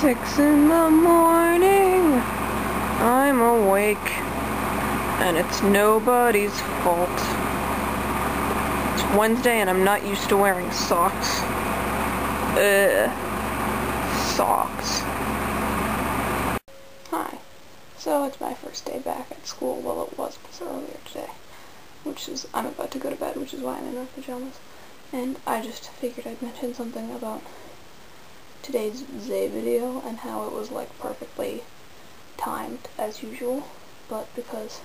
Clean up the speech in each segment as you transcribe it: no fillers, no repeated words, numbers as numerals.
6 in the morning, I'm awake, and it's nobody's fault. It's Wednesday and I'm not used to wearing socks. Socks. Hi. So it's my first day back at school. Well, it was earlier today, which is, I'm about to go to bed, which is why I'm in my pajamas. And I just figured I'd mention something about today's Zay video and how it was like perfectly timed as usual, but because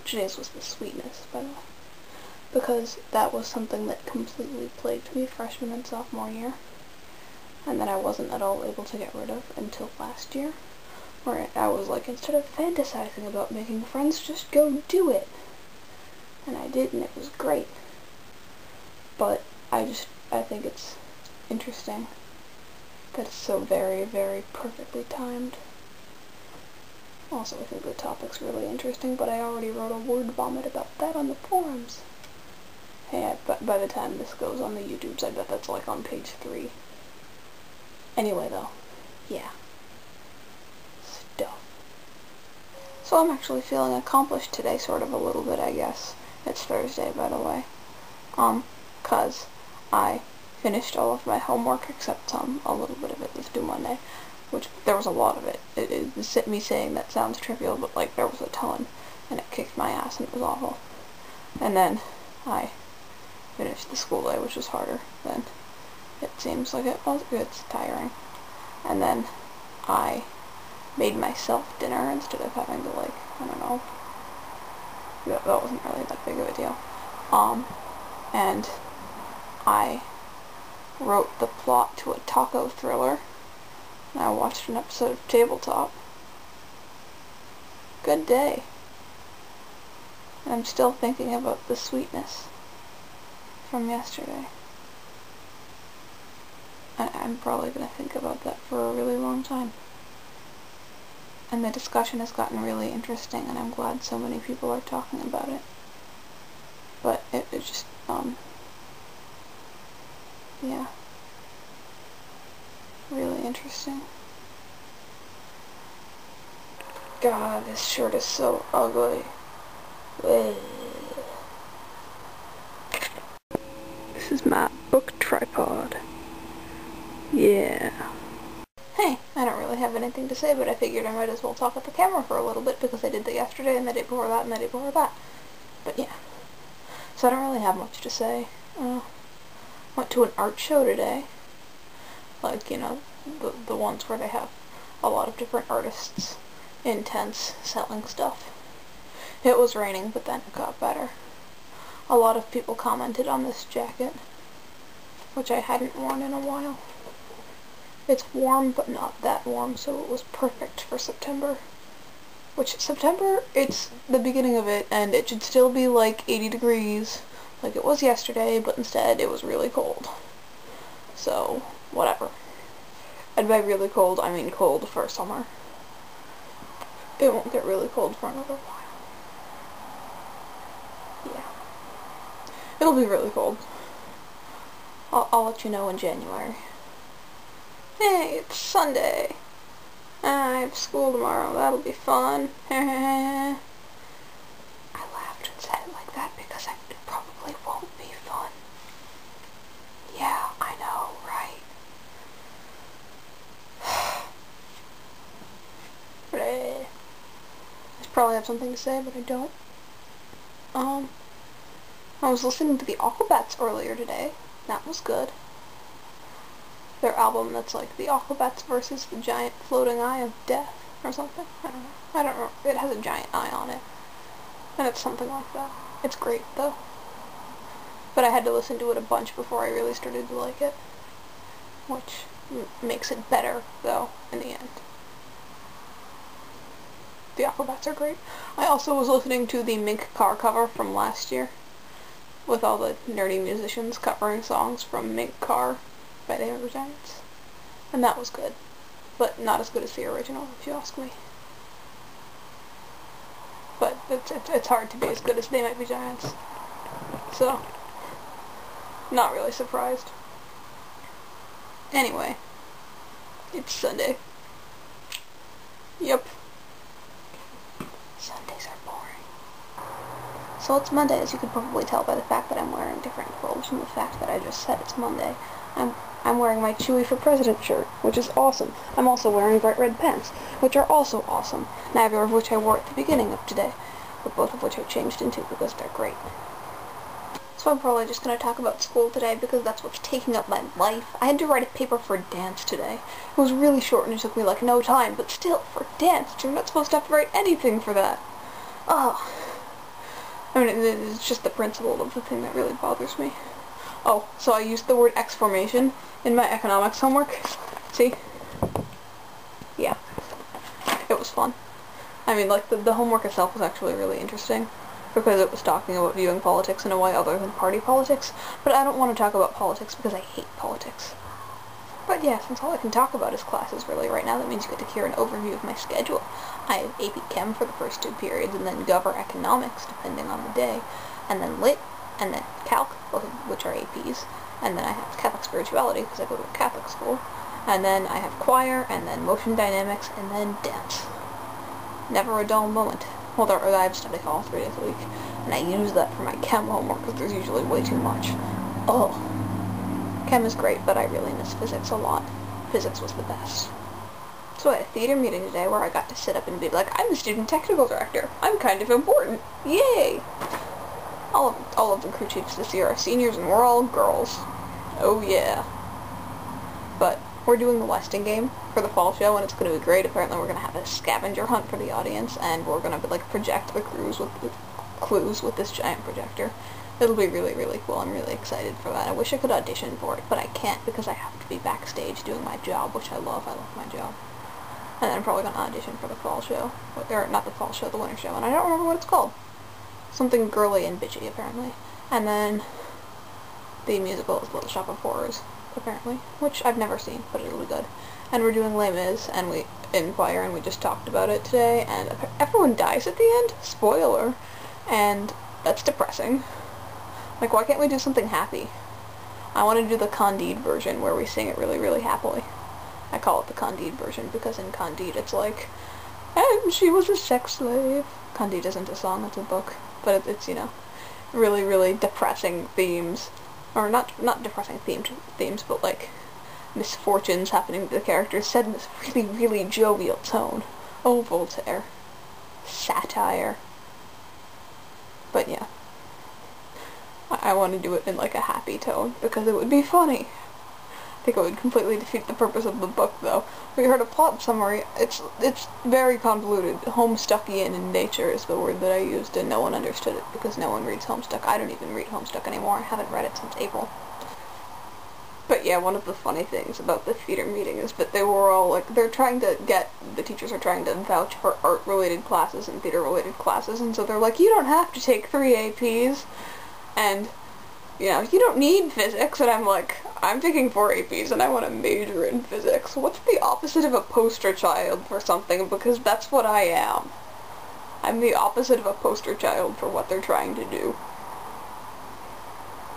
today's was the sweetness, by the way, because that was something that completely plagued me freshman and sophomore year, and that I wasn't at all able to get rid of until last year, where I was like, instead of fantasizing about making friends, just go do it. And I did, and it was great. But I think it's interesting that it's so very, very perfectly timed. Also, I think the topic's really interesting, but I already wrote a word vomit about that on the forums. Hey, by the time this goes on the YouTubes, I bet that's like on page 3. Anyway, though, yeah. Stuff. So I'm actually feeling accomplished today, sort of a little bit, I guess. It's Thursday, by the way. 'Cause I finished all of my homework except a little bit of it that's due Monday, which there was a lot of it. Me saying that sounds trivial, but like there was a ton, and it kicked my ass and it was awful. And then I finished the school day, which was harder than it seems like it was. It's tiring. And then I made myself dinner instead of having to, like, I don't know. That wasn't really that big of a deal. And I wrote the plot to a taco thriller, and I watched an episode of Tabletop. Good day. And I'm still thinking about the sweetness from yesterday. I'm probably going to think about that for a really long time. And the discussion has gotten really interesting, and I'm glad so many people are talking about it. But it just, yeah. Really interesting. God, this shirt is so ugly. Ugh. This is my book tripod. Yeah. Hey, I don't really have anything to say, but I figured I might as well talk at the camera for a little bit because I did that yesterday and the day before that and the day before that. But yeah. So I don't really have much to say. Went to an art show today. Like, you know, the ones where they have a lot of different artists in tents selling stuff. It was raining, but then it got better. A lot of people commented on this jacket, which I hadn't worn in a while. It's warm, but not that warm, so it was perfect for September. Which, September, it's the beginning of it, and it should still be like 80 degrees, like it was yesterday, but instead it was really cold. So, whatever. And by really cold, I mean cold for summer. It won't get really cold for another while. Yeah. It'll be really cold. I'll let you know in January. Hey, it's Sunday. I have school tomorrow. That'll be fun. I laughed and said it like that because it probably won't be fun. Yeah, I know, right? But I probably have something to say, but I don't. I was listening to the Aquabats earlier today. That was good. Their album that's like the Aquabats versus the Giant Floating Eye of Death or something. I don't know. It has a giant eye on it. And it's something like that. It's great though. But I had to listen to it a bunch before I really started to like it. Which makes it better though in the end. The Aquabats are great. I also was listening to the Mink Car cover from last year, with all the nerdy musicians covering songs from Mink Car by the River Giants. And that was good. But not as good as the original, if you ask me. But it's hard to be as good as They Might Be Giants. So, not really surprised. Anyway, it's Sunday. Yep. Sundays are boring. So it's Monday, as you can probably tell by the fact that I'm wearing different clothes and the fact that I just said it's Monday. I'm wearing my Chewy for President shirt, which is awesome. I'm also wearing bright red pants, which are also awesome, neither of which I wore at the beginning of today, but both of which I changed into because they're great. So I'm probably just going to talk about school today because that's what's taking up my life. I had to write a paper for dance today. It was really short and it took me like no time, but still, for dance, you're not supposed to have to write anything for that. Oh. I mean, it's just the principle of the thing that really bothers me. Oh, so I used the word X-formation in my economics homework. See? Yeah. It was fun. I mean, like, the homework itself was actually really interesting, because it was talking about viewing politics in a way other than party politics, but I don't want to talk about politics because I hate politics. But yeah, since all I can talk about is classes really right now, that means you get to hear an overview of my schedule. I have AP Chem for the first 2 periods, and then Gov or Economics, depending on the day, and then Lit, and then Calc, both of which are APs, and then I have Catholic Spirituality, because I go to a Catholic school, and then I have Choir, and then Motion Dynamics, and then Dance. Never a dull moment. Well, I have study hall 3 days a week, and I use that for my Chem homework, because there's usually way too much. Oh. Chem is great, but I really miss physics a lot. Physics was the best. So I had a theater meeting today where I got to sit up and be like, I'm the student technical director. I'm kind of important. Yay! All of the crew chiefs this year are seniors and we're all girls. Oh yeah. But we're doing the Weston game for the fall show and it's going to be great. Apparently we're going to have a scavenger hunt for the audience and we're going to like project the clues with this giant projector. It'll be really, really cool. I'm really excited for that. I wish I could audition for it, but I can't because I have to be backstage doing my job, which I love. I love my job. And then I'm probably going to audition for the fall show. Or, not the fall show, the winter show. And I don't remember what it's called. Something girly and bitchy, apparently. And then the musical is Little Shop of Horrors, apparently. Which I've never seen, but it'll be good. And we're doing Les Mis, and in choir, and we just talked about it today. And everyone dies at the end. Spoiler. And that's depressing. Like, why can't we do something happy? I want to do the Candide version where we sing it really, really happily. I call it the Candide version because in Candide it's like, and she was a sex slave. Candide isn't a song, it's a book. But it's, you know, really, really depressing themes. Or not depressing themes, but like misfortunes happening to the characters said in this really, really jovial tone. Oh, Voltaire. Satire. But yeah. I want to do it in like a happy tone because it would be funny. I think it would completely defeat the purpose of the book though. We heard a plot summary. It's very convoluted. Homestuckian in nature is the word that I used and no one understood it because no one reads Homestuck. I don't even read Homestuck anymore. I haven't read it since April. But yeah, one of the funny things about the theater meeting is that they were all like, the teachers are trying to vouch for art-related classes and theater-related classes, and so they're like, you don't have to take 3 APs. And, you know, you don't need physics, and I'm like, I'm taking 4 APs and I want to major in physics. What's the opposite of a poster child for something? Because that's what I am. I'm the opposite of a poster child for what they're trying to do.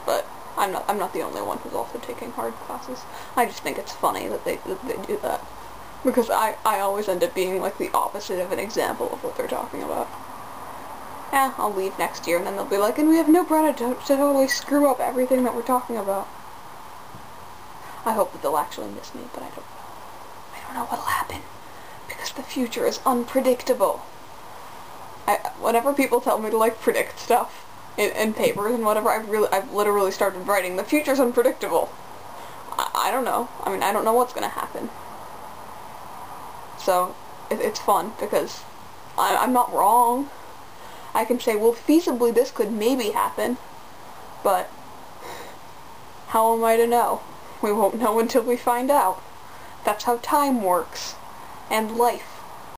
But I'm not the only one who's also taking hard classes. I just think it's funny that they do that. Because I always end up being like the opposite of an example of what they're talking about. Yeah, I'll leave next year, and then they'll be like, and we have no Brenna to totally screw up everything that we're talking about. I hope that they'll actually miss me, but I don't know. I don't know what'll happen, because the future is unpredictable. Whenever people tell me to, like, predict stuff in papers and whatever, I've literally started writing, the future's unpredictable. I don't know. I mean, I don't know what's gonna happen. So, it's fun, because I'm not wrong. I can say, well, feasibly this could maybe happen, but how am I to know? We won't know until we find out. That's how time works, and life.